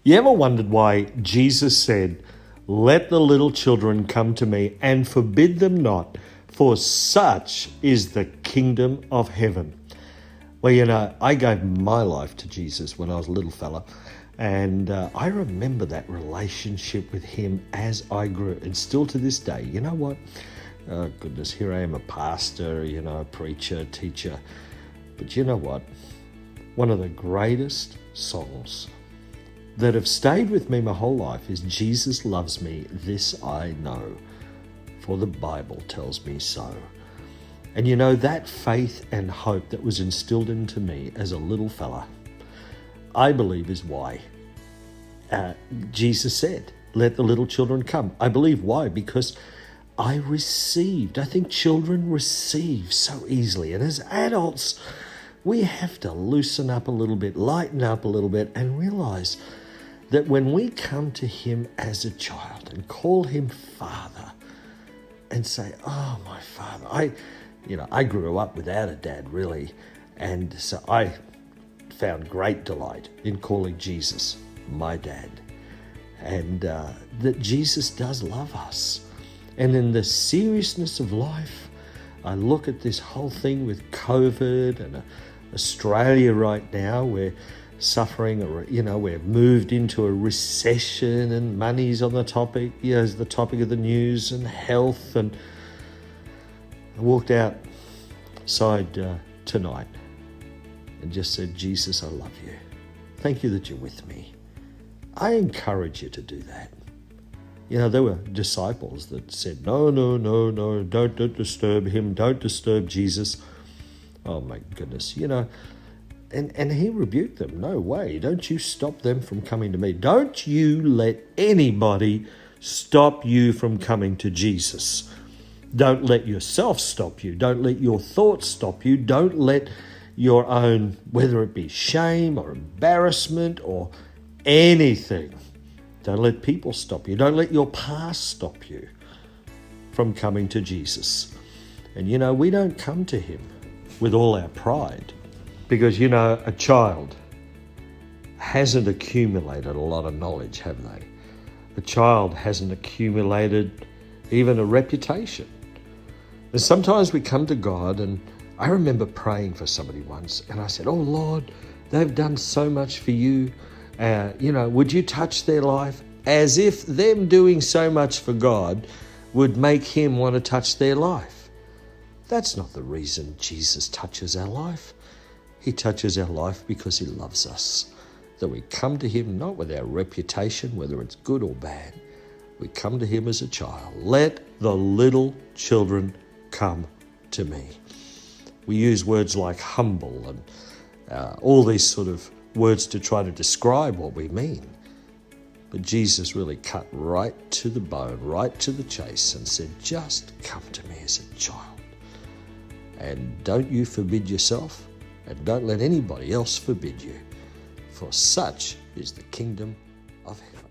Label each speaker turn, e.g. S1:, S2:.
S1: You ever wondered why Jesus said, "Let the little children come to me and forbid them not, for such is the kingdom of heaven"? Well, I gave my life to Jesus when I was a little fella, and I remember that relationship with him as I grew. And still to this day, you know what? Oh, goodness, here I am, a pastor, a preacher, teacher. But you know what? One of the greatest songs that have stayed with me my whole life is "Jesus Loves Me, This I Know, for the Bible tells me so." And that faith and hope that was instilled into me as a little fella, I believe is why Jesus said, "Let the little children come." I believe why? Because I think children receive so easily. And as adults, we have to loosen up a little bit, lighten up a little bit, and realize that when we come to him as a child and call him Father and say, "Oh, my Father," I grew up without a dad, really. And so I found great delight in calling Jesus my dad. And that Jesus does love us. And in the seriousness of life, I look at this whole thing with COVID and Australia right now, we're suffering, we're moved into a recession and money's on the topic, is the topic of the news, and health. And I walked outside tonight and just said, "Jesus, I love you. Thank you that you're with me." I encourage you to do that. There were disciples that said, no, don't disturb him, don't disturb Jesus. Oh my goodness, and he rebuked them. "No way, don't you stop them from coming to me. Don't you let anybody stop you from coming to Jesus. Don't let yourself stop you. Don't let your thoughts stop you. Don't let your own, whether it be shame or embarrassment or anything. Don't let people stop you. Don't let your past stop you from coming to Jesus." And we don't come to him with all our pride, because a child hasn't accumulated a lot of knowledge, have they? A child hasn't accumulated even a reputation. And sometimes we come to God, and I remember praying for somebody once, and I said, "Oh Lord, they've done so much for you. Would you touch their life?" As if them doing so much for God would make him want to touch their life. That's not the reason Jesus touches our life. He touches our life because he loves us. That we come to him not with our reputation, whether it's good or bad. We come to him as a child. "Let the little children come to me." We use words like humble and all these sort of words to try to describe what we mean. But Jesus really cut right to the bone, right to the chase, and said, "Just come to me as a child. And don't you forbid yourself, and don't let anybody else forbid you. For such is the kingdom of heaven."